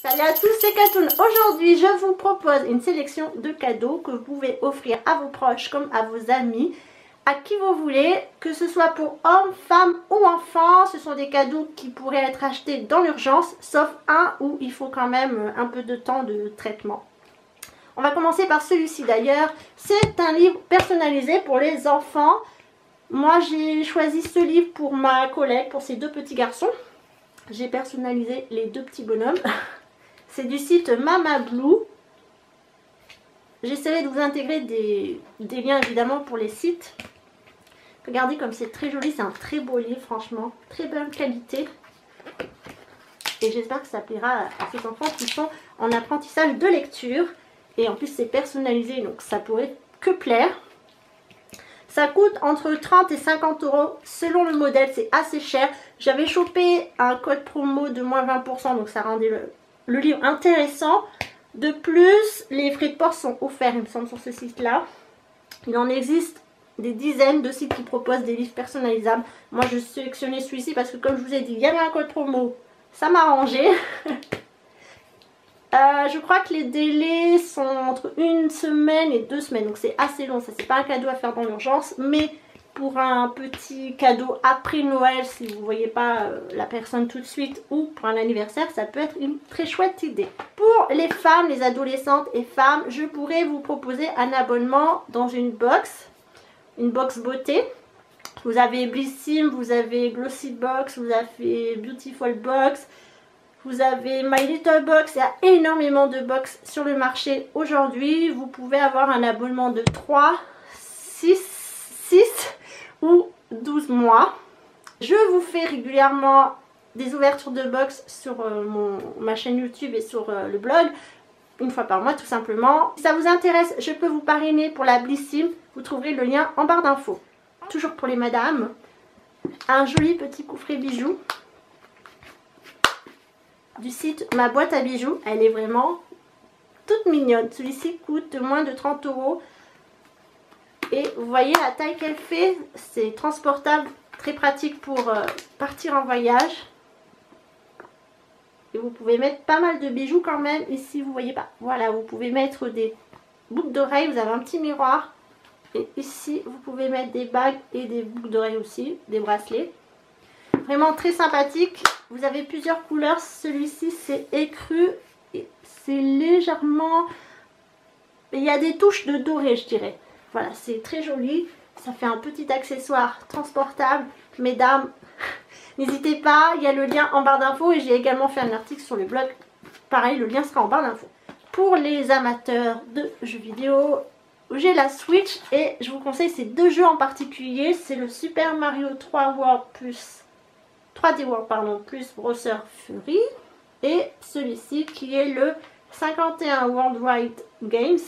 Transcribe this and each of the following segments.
Salut à tous, c'est Katoun. Aujourd'hui, je vous propose une sélection de cadeaux que vous pouvez offrir à vos proches comme à vos amis, à qui vous voulez, que ce soit pour hommes, femmes ou enfants. Ce sont des cadeaux qui pourraient être achetés dans l'urgence, sauf un où il faut quand même un peu de temps de traitement. On va commencer par celui-ci d'ailleurs. C'est un livre personnalisé pour les enfants. Moi, j'ai choisi ce livre pour ma collègue, pour ses deux petits garçons. J'ai personnalisé les deux petits bonhommes. C'est du site Mamablue. J'essaierai de vous intégrer des liens évidemment pour les sites. Regardez comme c'est très joli, c'est un très beau livre franchement. Très bonne qualité. Et j'espère que ça plaira à ces enfants qui sont en apprentissage de lecture. Et en plus c'est personnalisé, donc ça pourrait que plaire. Ça coûte entre 30 et 50 € selon le modèle, c'est assez cher. J'avais chopé un code promo de moins 20%, donc ça rendait le livre intéressant. De plus, les frais de port sont offerts, il me semble, sur ce site-là. Il en existe des dizaines de sites qui proposent des livres personnalisables. Moi, je sélectionnais celui-ci parce que, comme je vous ai dit, il y avait un code promo. Ça m'a arrangé. Je crois que les délais sont entre 1 semaine et 2 semaines. Donc, c'est assez long. Ça, c'est pas un cadeau à faire dans l'urgence. Mais pour un petit cadeau après Noël, si vous ne voyez pas la personne tout de suite, ou pour un anniversaire, ça peut être une très chouette idée. Pour les femmes, les adolescentes et femmes, je pourrais vous proposer un abonnement dans une box beauté. Vous avez Blissim, vous avez Glossy Box, vous avez Beautiful Box, vous avez My Little Box. Il y a énormément de box sur le marché aujourd'hui. Vous pouvez avoir un abonnement de 3, 6 ou 12 mois. Je vous fais régulièrement des ouvertures de box sur ma chaîne YouTube et sur le blog, une fois par mois tout simplement. Si ça vous intéresse, je peux vous parrainer pour la Blissim. Vous trouverez le lien en barre d'infos. Toujours pour les madames, un joli petit coffret bijoux du site Ma Boîte à Bijoux. Elle est vraiment toute mignonne. Celui-ci coûte moins de 30 €. Et vous voyez la taille qu'elle fait, c'est transportable, très pratique pour partir en voyage. Et vous pouvez mettre pas mal de bijoux quand même, ici vous voyez pas. Voilà, vous pouvez mettre des boucles d'oreilles, vous avez un petit miroir. Et ici vous pouvez mettre des bagues et des boucles d'oreilles aussi, des bracelets. Vraiment très sympathique. Vous avez plusieurs couleurs, celui-ci c'est écru, c'est légèrement... Il y a des touches de doré je dirais. Voilà, c'est très joli. Ça fait un petit accessoire transportable. Mesdames, n'hésitez pas. Il y a le lien en barre d'infos. Et j'ai également fait un article sur le blog. Pareil, le lien sera en barre d'infos. Pour les amateurs de jeux vidéo, j'ai la Switch. Et je vous conseille ces deux jeux en particulier. C'est le Super Mario 3D World plus Browser Fury. Et celui-ci qui est le 51 Worldwide Games.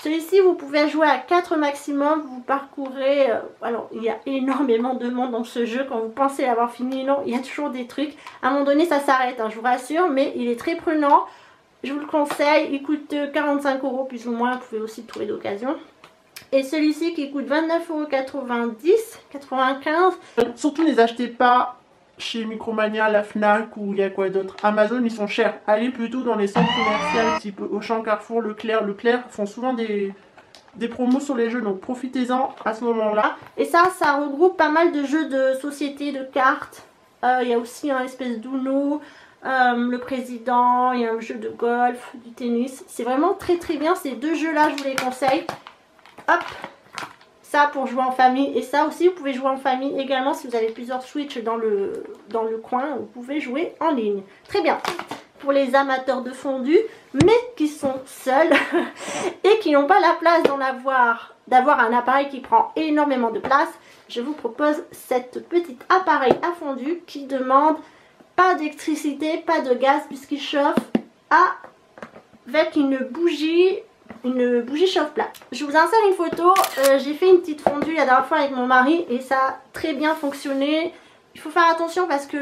Celui-ci, vous pouvez jouer à 4 maximum, vous parcourez... alors, il y a énormément de monde dans ce jeu. Quand vous pensez l'avoir fini, non, il y a toujours des trucs. À un moment donné, ça s'arrête, hein, je vous rassure, mais il est très prenant. Je vous le conseille, il coûte 45 € plus ou moins, vous pouvez aussi le trouver d'occasion. Et celui-ci qui coûte 29,95 €. Surtout, ne les achetez pas chez Micromania, la Fnac ou il y a quoi d'autre. Amazon, ils sont chers. Allez plutôt dans les centres commerciaux type Auchan, Carrefour, Leclerc. Leclerc font souvent des promos sur les jeux, donc profitez-en à ce moment-là. Et ça regroupe pas mal de jeux de société, de cartes. Il y a aussi un espèce d'Uno, le président, il y a un jeu de golf, du tennis. C'est vraiment très très bien, ces deux jeux-là, je vous les conseille. Hop! Ça pour jouer en famille, et ça aussi vous pouvez jouer en famille également si vous avez plusieurs Switch dans le coin, vous pouvez jouer en ligne. Très bien. Pour les amateurs de fondu mais qui sont seuls et qui n'ont pas la place d'avoir un appareil qui prend énormément de place, je vous propose cette petite appareil à fondu qui demande pas d'électricité, pas de gaz puisqu'il chauffe avec une bougie chauffe-plat. Je vous insère une photo, j'ai fait une petite fondue la dernière fois avec mon mari et ça a très bien fonctionné. Il faut faire attention parce que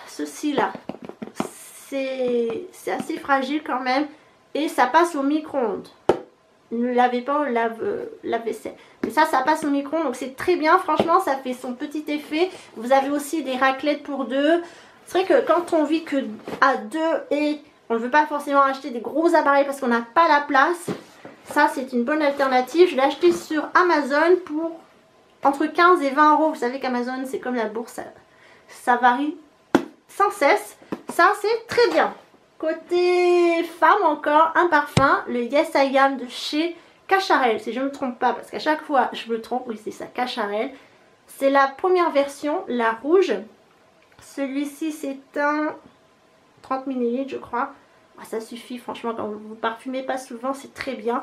ceci là, c'est assez fragile quand même et ça passe au micro-ondes. Ne lavez pas au lave-vaisselle. Mais ça passe au micro-ondes donc c'est très bien, franchement ça fait son petit effet. Vous avez aussi des raclettes pour deux. C'est vrai que quand on vit que à deux et on ne veut pas forcément acheter des gros appareils parce qu'on n'a pas la place, ça c'est une bonne alternative. Je l'ai acheté sur Amazon pour entre 15 et 20 euros. Vous savez qu'Amazon c'est comme la bourse, ça varie sans cesse. Ça c'est très bien. Côté femme encore, un parfum, le Yes I Am de chez Cacharel, si je ne me trompe pas, parce qu'à chaque fois je me trompe. Oui c'est ça, Cacharel. C'est la première version, la rouge. Celui-ci c'est un 30 ml je crois. Ça suffit franchement quand vous ne parfumez pas souvent, c'est très bien.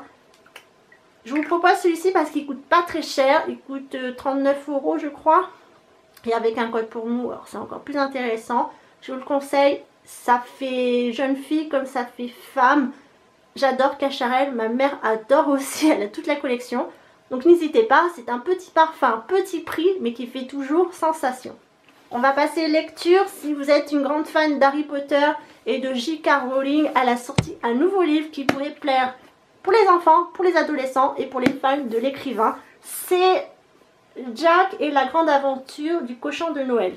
Je vous propose celui-ci parce qu'il coûte pas très cher. Il coûte 39 euros je crois. Et avec un code pour nous, alors c'est encore plus intéressant. Je vous le conseille, ça fait jeune fille comme ça fait femme. J'adore Cacharel, ma mère adore aussi, elle a toute la collection. Donc n'hésitez pas, c'est un petit parfum, petit prix, mais qui fait toujours sensation. On va passer lecture. Si vous êtes une grande fan d'Harry Potter et de J.K. Rowling, elle a sorti un nouveau livre qui pourrait plaire pour les enfants, pour les adolescents et pour les fans de l'écrivain. C'est Jack et la grande aventure du cochon de Noël.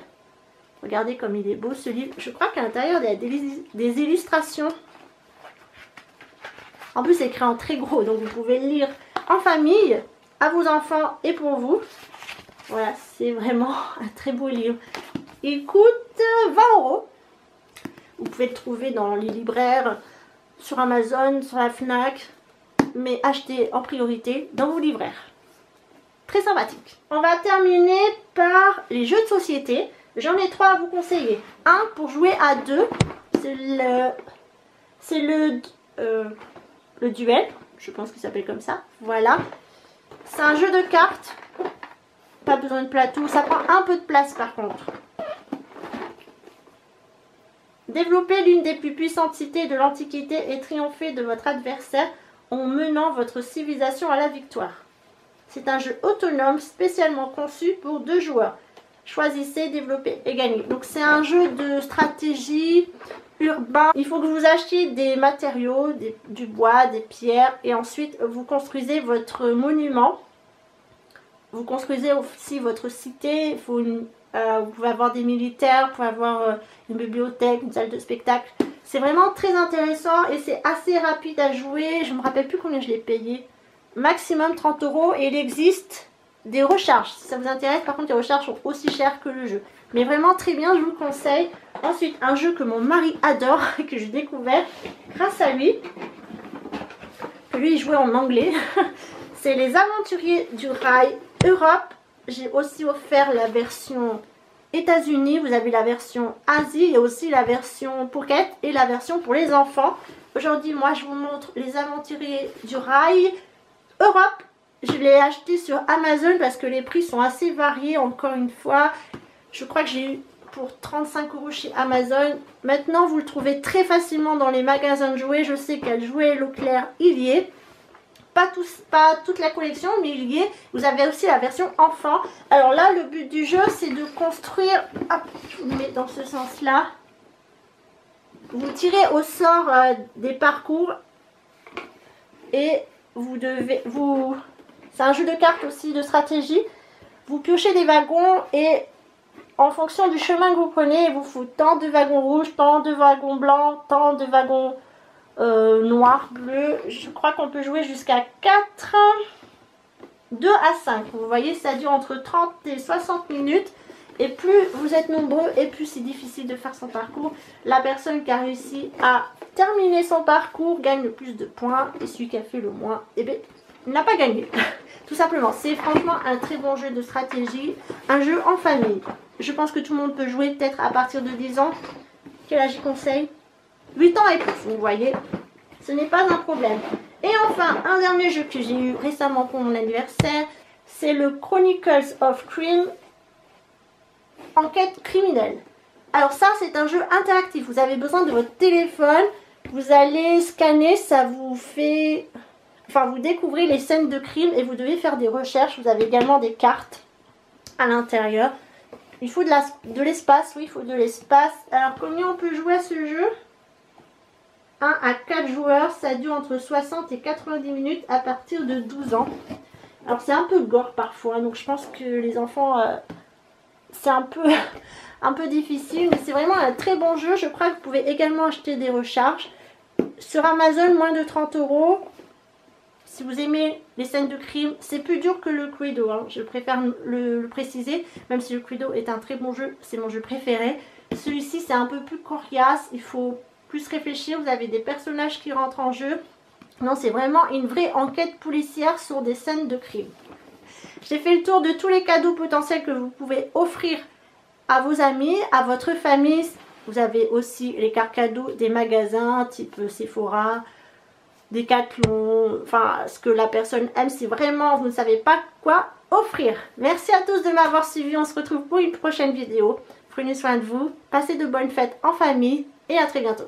Regardez comme il est beau ce livre. Je crois qu'à l'intérieur il y a des illustrations. En plus c'est écrit en très gros, donc vous pouvez le lire en famille, à vos enfants et pour vous. Voilà, c'est vraiment un très beau livre. Il coûte 20 euros. Vous pouvez le trouver dans les libraires, sur Amazon, sur la Fnac. Mais achetez en priorité dans vos libraires. Très sympathique. On va terminer par les jeux de société. J'en ai 3 à vous conseiller. Un pour jouer à 2. C'est le duel. Je pense qu'il s'appelle comme ça. Voilà. C'est un jeu de cartes. Pas besoin de plateau. Ça prend un peu de place par contre. Développez l'une des plus puissantes cités de l'Antiquité et triomphez de votre adversaire en menant votre civilisation à la victoire. C'est un jeu autonome spécialement conçu pour 2 joueurs. Choisissez, développez et gagnez. Donc c'est un jeu de stratégie urbain. Il faut que vous achetiez des matériaux, du bois, des pierres et ensuite vous construisez votre monument. Vous construisez aussi votre cité. Vous pouvez avoir des militaires, vous pouvez avoir une bibliothèque, une salle de spectacle. C'est vraiment très intéressant et c'est assez rapide à jouer. Je ne me rappelle plus combien je l'ai payé. Maximum 30 euros et il existe des recharges. Si ça vous intéresse, par contre les recharges sont aussi chères que le jeu. Mais vraiment très bien, je vous le conseille. Ensuite, un jeu que mon mari adore, que j'ai découvert grâce à lui. Lui, il jouait en anglais. C'est les Aventuriers du Rail Europe. J'ai aussi offert la version États-Unis. Vous avez la version Asie et aussi la version Pocket et la version pour les enfants. Aujourd'hui, moi, je vous montre les Aventuriers du Rail Europe. Je l'ai acheté sur Amazon parce que les prix sont assez variés. Encore une fois, je crois que j'ai eu pour 35 euros chez Amazon. Maintenant, vous le trouvez très facilement dans les magasins de jouets. Je sais qu'à Jouets Leclerc, il y est. Pas toute la collection, mais il y est. Vous avez aussi la version enfant. Alors là, le but du jeu, c'est de construire... Hop, je vous le mets dans ce sens-là. Vous tirez au sort des parcours. Et vous devez... C'est un jeu de cartes aussi, de stratégie. Vous piochez des wagons et en fonction du chemin que vous prenez, il vous faut tant de wagons rouges, tant de wagons blancs, tant de wagons noirs, bleus. Je crois qu'on peut jouer jusqu'à 4, 2 à 5. Vous voyez, ça dure entre 30 et 60 minutes. Et plus vous êtes nombreux et plus c'est difficile de faire son parcours. La personne qui a réussi à terminer son parcours gagne le plus de points. Et celui qui a fait le moins, eh bien, n'a pas gagné. Tout simplement, c'est franchement un très bon jeu de stratégie. Un jeu en famille. Je pense que tout le monde peut jouer peut-être à partir de 10 ans. Quel âge j'y conseille? 8 ans et plus, vous voyez. Ce n'est pas un problème. Et enfin, un dernier jeu que j'ai eu récemment pour mon anniversaire. C'est le Chronicles of Crime. Enquête criminelle. Alors ça, c'est un jeu interactif. Vous avez besoin de votre téléphone. Vous allez scanner, ça vous fait... Enfin, vous découvrez les scènes de crime et vous devez faire des recherches. Vous avez également des cartes à l'intérieur. Il faut de l'espace, oui, il faut de l'espace. Alors, combien on peut jouer à ce jeu? 1 à 4 joueurs, ça dure entre 60 et 90 minutes à partir de 12 ans. Alors, c'est un peu gore parfois, donc je pense que les enfants, c'est un peu difficile, mais c'est vraiment un très bon jeu. Je crois que vous pouvez également acheter des recharges. Sur Amazon, moins de 30 €. Si vous aimez les scènes de crime, c'est plus dur que le Cluedo, hein. Je préfère le préciser, même si le Cluedo est un très bon jeu, c'est mon jeu préféré. Celui-ci, c'est un peu plus coriace, il faut plus réfléchir, vous avez des personnages qui rentrent en jeu. Non, c'est vraiment une vraie enquête policière sur des scènes de crime. J'ai fait le tour de tous les cadeaux potentiels que vous pouvez offrir à vos amis, à votre famille. Vous avez aussi les cartes cadeaux des magasins type Sephora, Decathlon, enfin ce que la personne aime si vraiment vous ne savez pas quoi offrir. Merci à tous de m'avoir suivi, on se retrouve pour une prochaine vidéo. Prenez soin de vous, passez de bonnes fêtes en famille et à très bientôt.